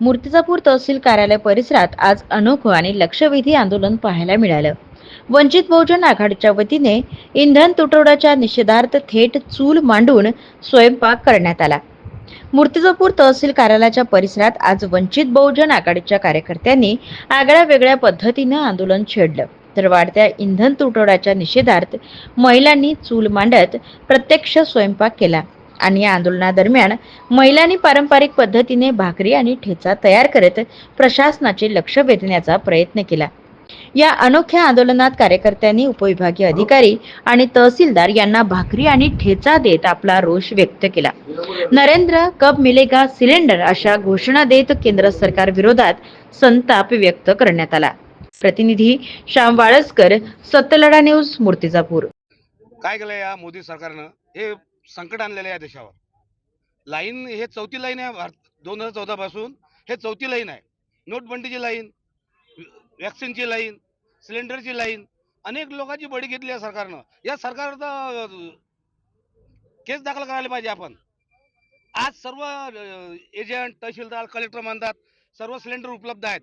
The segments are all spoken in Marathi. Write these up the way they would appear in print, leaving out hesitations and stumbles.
मूर्तिजापूर तहसील कार्यालय परिसरात आज अनोखं आणि लक्षवेधी आंदोलन पाहायला मिळालं. वंचित बहुजन आघाडीच्या वतीने इंधन तुटवड्याच्या निषेधार्थ थेट चूल मांडून स्वयंपाक करण्यात आला. मूर्तिजापूर तहसील कार्यालयाच्या परिसरात आज वंचित बहुजन आघाडीच्या कार्यकर्त्यांनी आगळ्या वेगळ्या पद्धतीनं आंदोलन छेडलं. तर वाढत्या इंधन तुटवड्याच्या निषेधार्थ महिलांनी चूल मांडत प्रत्यक्ष स्वयंपाक केला आणि या आंदोलनादरम्यान महिलांनी पारंपरिक पद्धतीने भाकरी आणि ठेचा तयार करत प्रशासनाचे लक्ष वेधण्याचा प्रयत्न केला. या अनोख्या आंदोलनात कार्यकर्त्यांनी उपविभागीय अधिकारी आणि तहसीलदार यांना भाकरी आणि ठेचा देत आपला रोष व्यक्त केला. नरेंद्र कब मिलेगा सिलेंडर अशा घोषणा देत केंद्र सरकार विरोधात संताप व्यक्त करण्यात आला. प्रतिनिधी श्याम वाळस्कर, सत्यलढा न्यूज, मूर्तिजापूर. काय केलं या मोदी सरकारनं? हे संकट आणलेलं आहे देशावर. लाईन हे चौथी लाईन आहे 2014 पासून. हे चौथी लाईन आहे. नोटबंदीची लाईन, वॅक्सिनची लाईन, सिलेंडरची लाईन, अनेक लोकांची बळी घेतली या सरकारनं. या सरकारचा केस दाखल करायला पाहिजे आपण. आज सर्व एजंट, तहसीलदार, कलेक्टर म्हणतात सर्व सिलेंडर उपलब्ध आहेत,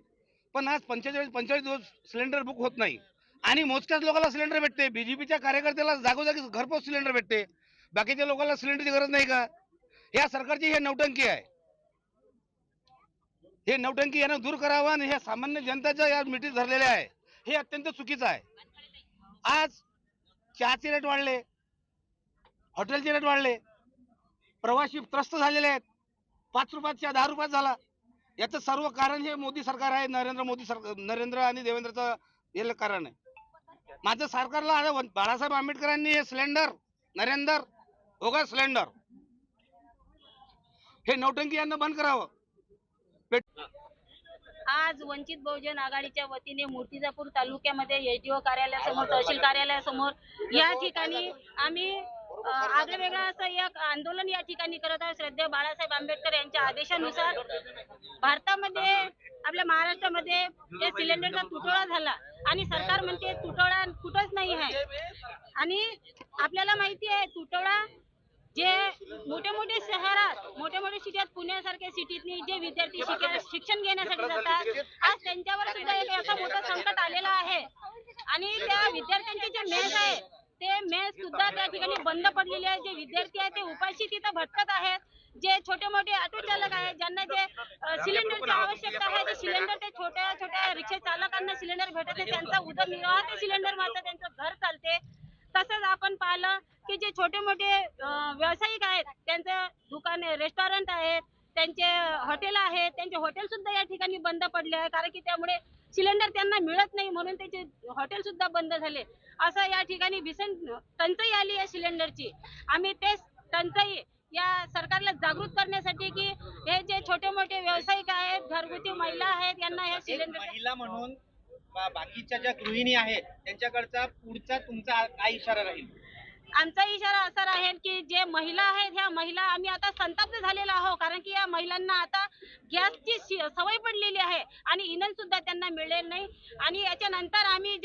पण आज 45 दिवस सिलेंडर बुक होत नाही आणि मोजक्याच लोकांना सिलेंडर भेटते. बीजेपीच्या कार्यकर्त्याला जागोजागी घरपोच सिलेंडर भेटते, बाकीच्या लोकांना सिलेंडरची गरज नाही का? या सरकारची हे नौटंकी आहे. हे नौटंकी यानं दूर करावं आणि ह्या सामान्य जनतेच्या या मिठीत धरलेल्या आहे. हे अत्यंत चुकीचं आहे. आज चहाचे रेट वाढले, हॉटेलचे रेट वाढले, प्रवासी त्रस्त झालेले आहेत. 5 रुपयात 10 रुपयात झाला. याचं सर्व कारण हे मोदी सरकार आहे. नरेंद्र आणि देवेंद्रचं हे कारण आहे. माझं सरकारला बाळासाहेब आंबेडकरांनी हे सिलेंडर नरेंद्र होगा सिलेंडर हे नौटंकी यांना बंद करावं. आज वंचित बहुजन आघाडीच्या वतीने मूर्तिजापूर तालुक्यामध्ये एसडीओ कार्यालयासमोर, तहसील कार्यालयासमोर या ठिकाणी आम्ही आगळं वेगळं असं एक आंदोलन या ठिकाणी करत आहोत. श्रद्धेय बाळासाहेब आंबेडकर यांच्या आदेशानुसार भारतामध्ये, आपल्या महाराष्ट्रामध्ये जे सिलेंडरचा तुटवडा झाला आणि सरकार म्हणते तुटवडा कुठंच नाही आहे. आणि आपल्याला माहिती आहे तुटवडा जे मोठे मोठे शहरात, मोठे मोठे सिटीत, पुण्यासारख्या सिटीतनी जे विद्यार्थी शिक्षण घेण्यासाठी जातात, आज त्यांच्यावर सुद्धा एक असा मोठा संकट आलेला आहे. आणि त्या विद्यार्थ्यांचे जे मेस आहे ते मेस सुद्धा त्या ठिकाणी बंद पडलेले आहे. जे विद्यार्थी आहेत ते उपाशी तिथं भटकत आहेत. जे छोटे मोठे ऑटो चालक आहेत ज्यांना जे सिलेंडरची आवश्यकता आहे, ते सिलेंडर, ते छोट्या छोट्या रिक्षा चालकांना सिलेंडर भेटत नाही, त्यांचा उदरनिर्वाह ते सिलेंडर मारतात, त्यांचं घर चालते. तसंच आपण पाहिलं की जे छोटे मोठे व्यावसायिक आहेत, त्यांचं दुकाने, रेस्टॉरंट आहेत, त्यांचे हॉटेल आहेत, त्यांचे हॉटेल सुद्धा या ठिकाणी बंद पडले आहे. कारण की त्यामुळे सिलेंडर त्यांना मिळत नाही म्हणून त्याचे हॉटेल सुद्धा बंद झाले. असं या ठिकाणी भीषण टंचाई आली आहे सिलेंडरची. आम्ही तेच टंचाई या सरकारला जागृत करण्यासाठी की हे जे छोटे मोठे व्यावसायिक आहेत, घरगुती महिला आहेत, यांना हे सिलेंडर महिला म्हणून बाकीच्या ज्या गृहिणी आहेत त्यांच्याकडचा पुढचा तुमचा काय इशारा राहील? आमचा इशारा असा राहील की जे महिला आहेत, ह्या महिला आम्ही आता संतप्त झालेलो आहोत. कारण की या महिलांना आता गॅसची सवय पडलेली आहे आणि इंधन सुद्धा त्यांना मिळेल नाही. आणि याच्यानंतर आम्ही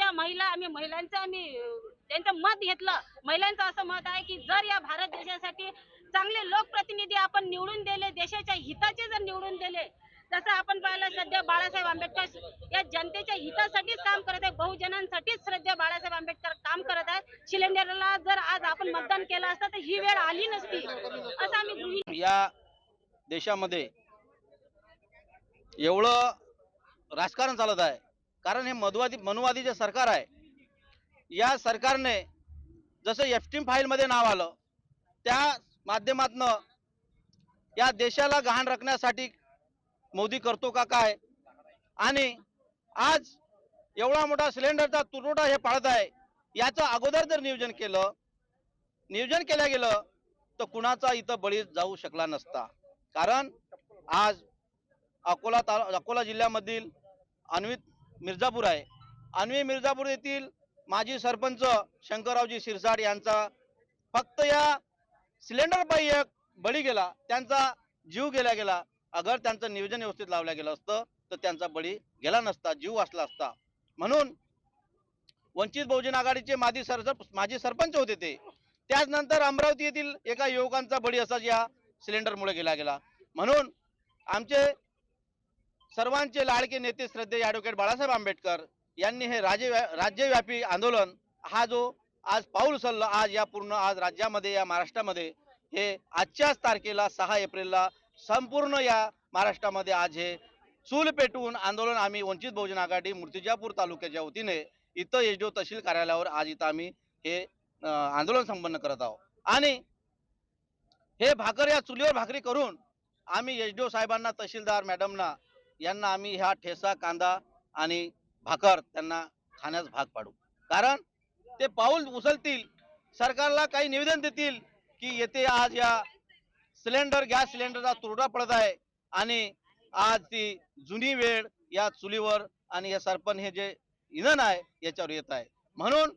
त्यांचं मत घेतलं. महिलांचं असं मत आहे की जर या भारत देशासाठी चांगले लोकप्रतिनिधी आपण निवडून दिले, देशाच्या हिताचे जर निवडून दिले, जसं आपण पाहिलं सध्या बाळासाहेब आंबेडकर या जनतेच्या हितासाठीच काम करत आहे, बहुजनांसाठीच सध्या बाळासाहेब आंबेडकर काम करत आहेत. सिलेंडरला जर आज आपण मतदान केलं असतं तर ही वेळ आली नसती, असं आम्ही या देशामध्ये एवढं राजकारण चालत आहे. कारण हे मनुवादी जे सरकार आहे, या सरकारने जसं एफटीम फाईलमध्ये नाव आलं त्या माध्यमातून या देशाला गहाण राखण्यासाठी मोदी करतो का काय? आणि आज एवढा मोठा सिलेंडरचा तुटवडा हे पाळत आहे. याचं अगोदर जर नियोजन केलं गेलं तर कुणाचा इथं बळी जाऊ शकला नसता. कारण आज अकोला जिल्ह्यामधील अन्वित मिर्जापूर आहे. अन्वी मिर्जापूर येथील माजी सरपंच शंकररावजी शिरसाट यांचा फक्त या सिलेंडर पायी एक बळी गेला, त्यांचा जीव गेला. अगर त्यांचं नियोजन व्यवस्थित लावलं गेलं असतं तर त्यांचा बळी गेला नसता, जीव वाचला असता. म्हणून वंचित बहुजन आघाडीचे माजी सरपंच होते ते. त्यानंतर अमरावती येथील एका युवकांचा बळी असा या सिलेंडरमुळे गेला. म्हणून आमचे सर्वांचे लाडके नेते श्रद्धेय ॲडव्होकेट बाळासाहेब आंबेडकर यांनी हे राज्यव्यापी आंदोलन हा जो आज पाऊल उचललं, आज राज्यामध्ये, या महाराष्ट्रामध्ये, हे आजच्याच तारखेला 6 एप्रिलला संपूर्ण या महाराष्ट्रामध्ये आज हे चूल पेटवून आंदोलन आम्ही वंचित बहुजन आघाडी मूर्तिजापूर तालुक्याच्या वतीने इथं एसडीओ तहसील कार्यालयावर आज इथं आम्ही हे आंदोलन संपन्न करत आहोत. आणि हे भाकर या चुलीवर भाकरी करून आम्ही एसडीओ साहेबांना, तहसीलदार मॅडमना यांना आम्ही ह्या ठेसा, कांदा आणि भाकर त्यांना खाण्यास भाग पाडू. कारण ते पाऊल उचलतील, सरकारला काही निवेदन देतील की येथे आज या गॅस सिलेंडरचा तुरडा पडत आहे आणि आज ती जुनी वेळ या चुलीवर आणि हे सरपण हे जे इंधन आहे याच्यावर येत आहे. म्हणून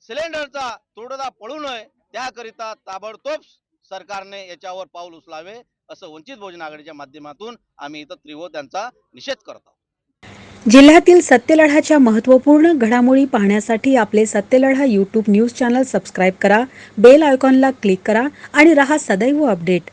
सिलेंडरचा तुरडा पडू नये त्याकरिता ताबडतोब सरकारने याच्यावर पाऊल उचलावे असं वंचित बहुजन आघाडीच्या माध्यमातून आम्ही इथं तीव्र त्यांचा निषेध करत आहोत. जिल्ह्यातील सत्यलढाच्या महत्त्वपूर्ण घडामोडी पाहण्यासाठी आपले Satyaladha YouTube news channel subscribe करा, बेल आयकॉनला क्लिक करा आणि रहा सदैव अपडेट.